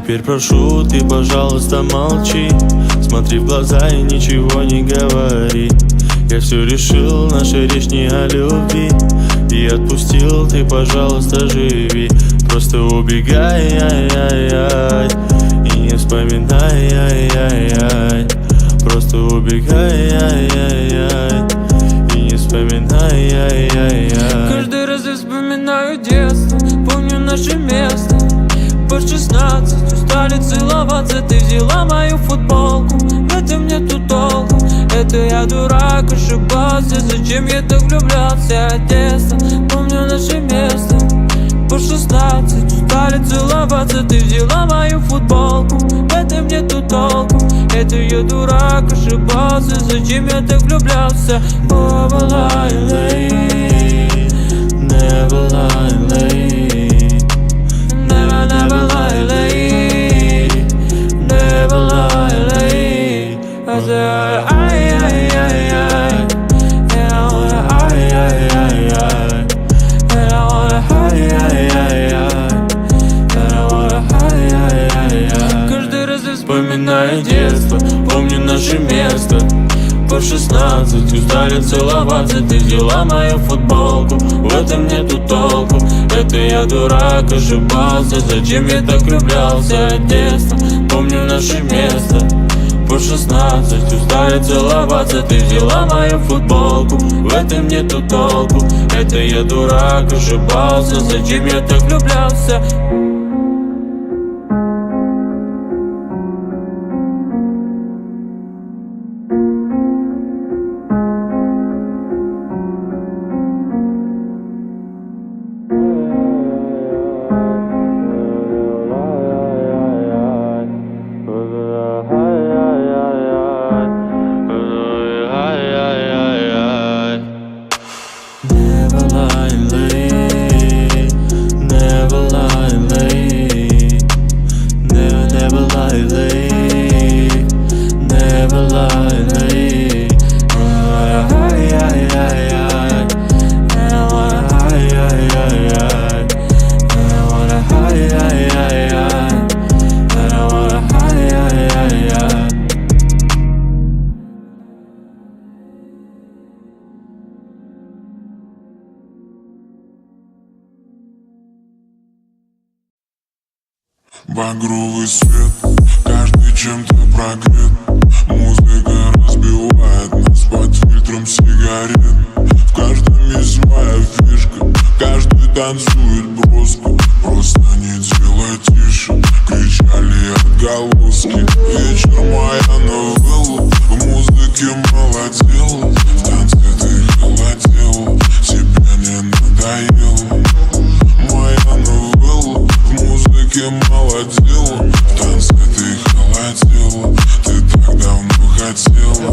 Теперь прошу, ты, пожалуйста, молчи. Смотри в глаза и ничего не говори. Я все решил, наша речь не о любви. И отпустил, ты, пожалуйста, живи. Просто убегай, ай-яй-яй, и не вспоминай, ай-яй-яй. Просто убегай, ай-яй-яй, и не вспоминай, ай-яй-яй. Каждый раз я вспоминаю детство, помню наше место. По 16 устали целоваться, ты взяла мою футболку. В этом нету толку, это я дурак, ошибался. Зачем я так влюблялся от детства? Помню наше место. По 16 устали целоваться, ты взяла мою футболку. В этом нету толку, это я дурак, ошибался. Зачем я так влюблялся? Never lie late, Never lie late, never lie late, never lie late. I said ay, and I wanna ay, and I wanna and I wanna Каждый раз я вспоминаю детство, помню наше место. По 16 устали целоваться, ты взяла мою футболку. В этом нету толку, это я дурак, ошибался. Зачем я так влюблялся от детства? Помню наше место. По 16 устали целоваться, ты взяла мою футболку. В этом нету толку, это я дурак, ошибался. Зачем я так влюблялся? Never lie late, never lie late, never lie late, never lie late. And I wanna and I wanna and I wanna Багровый свет, каждый чем-то прогрет. Музыка разбивает нас под фильтром сигарет. В каждом есть своя фишка, каждый танцует броско. Просто не делай тише, кричали отголоски. Вечер моя новелла, в музыке молодела. В танце ты холодела, тебе не надоело. Моя новелла, в музыке молодела. В танце ты холодела, ты так давно хотела.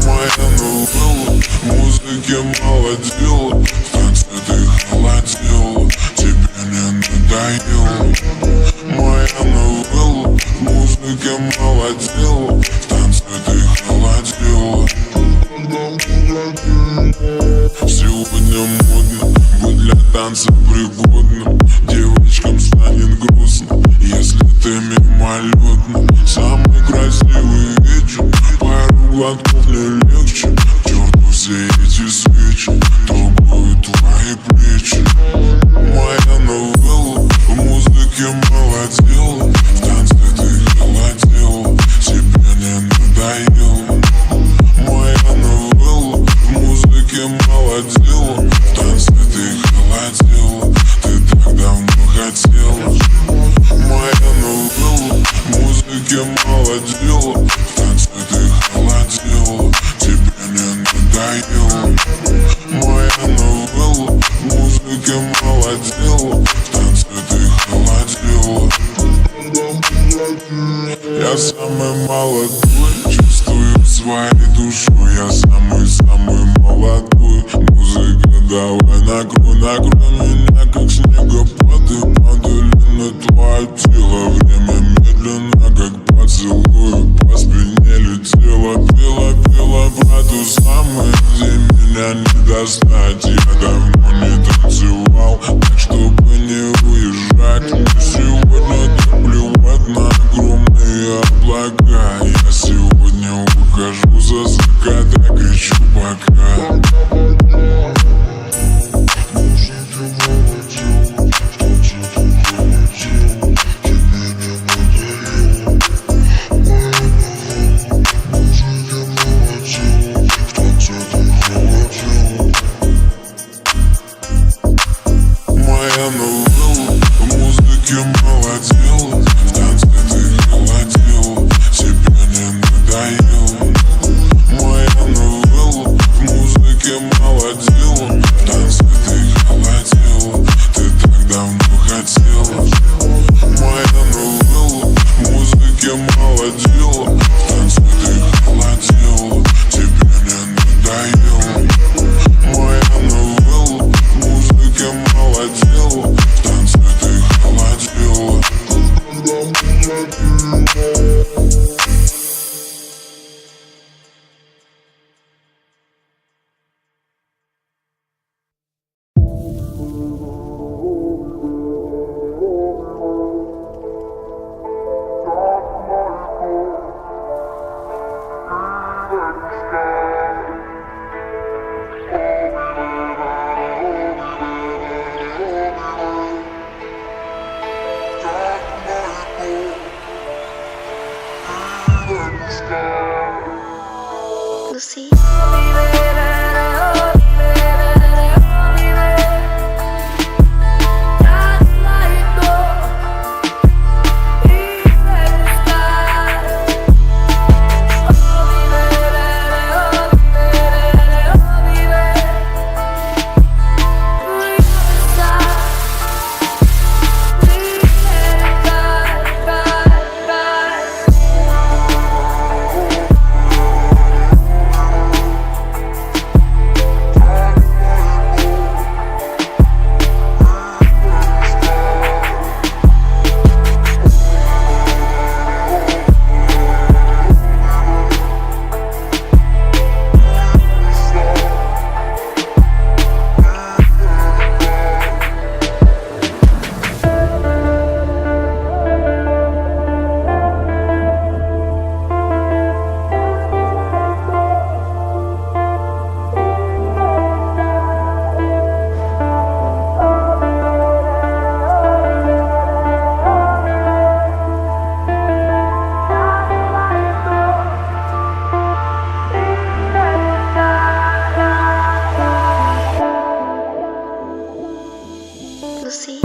Моя новелла, в музыке молодела. В танце ты холодела, тебе не надоело. Моя новелла, в музыке молодела. В танце ты холодела. Сегодня модно быть для танца пригодным. Девочкам станет грустно, если ты мимолетно. Самый красивый вечер, пару глотков не легче. К черту все эти свечи, трогают твои плечи. Моя новелла, в музыке молодела. В танце ты холодела, тебе не надоело. Моя новелла, в музыке молодела. В танце ты холодела, ты так давно хотела. Моя новелла, в музыке молодела. В танце ты холодела, тебе не надоело. Моя новелла, в музыке молодела. В танце ты холодела. Я самый молодой, чувствую своей душой. Я самый молодой. Музыка, давай накрой меня, как снегопады. Падали на твое тело, время медленно, как поцелуй. По спине летела, пела про ту самую, где меня не достать. Я давно не танцевал, так чтобы не уезжать. Но сегодня так плевать. плевать на огромные облака. Я сегодня ухожу за закат, я кричу пока. Моя новелла в музыке молодела, в танце ты холодела, тебе не надоело. Моя новелла в музыке молодела, в танце ты холодела, ты так давно хотела. Моя новелла в музыке молодела, в танце ты холодела, тебе не надоело. Моя новелла в музыке молодела, в танце ты холодела. Lucy. Lucy.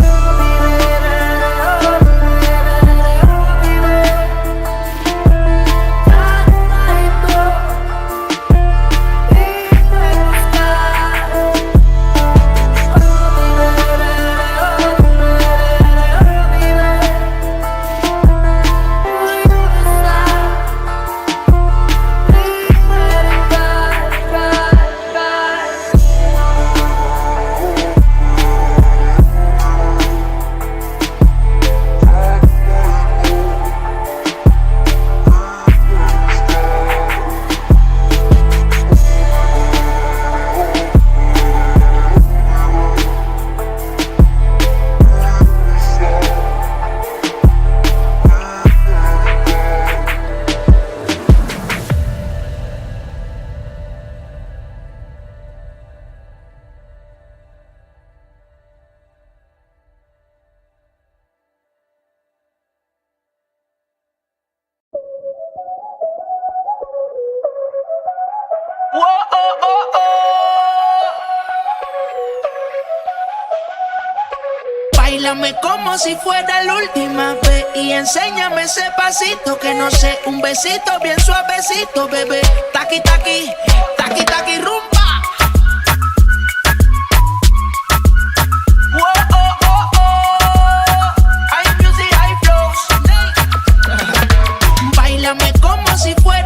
Báilame como si fuera la última vez y enséñame ese pasito que no sé, un besito bien suavecito, bebé. Taqui, taqui, taqui, taqui, rumba. Hay music, hay flows. Báilame como si fuera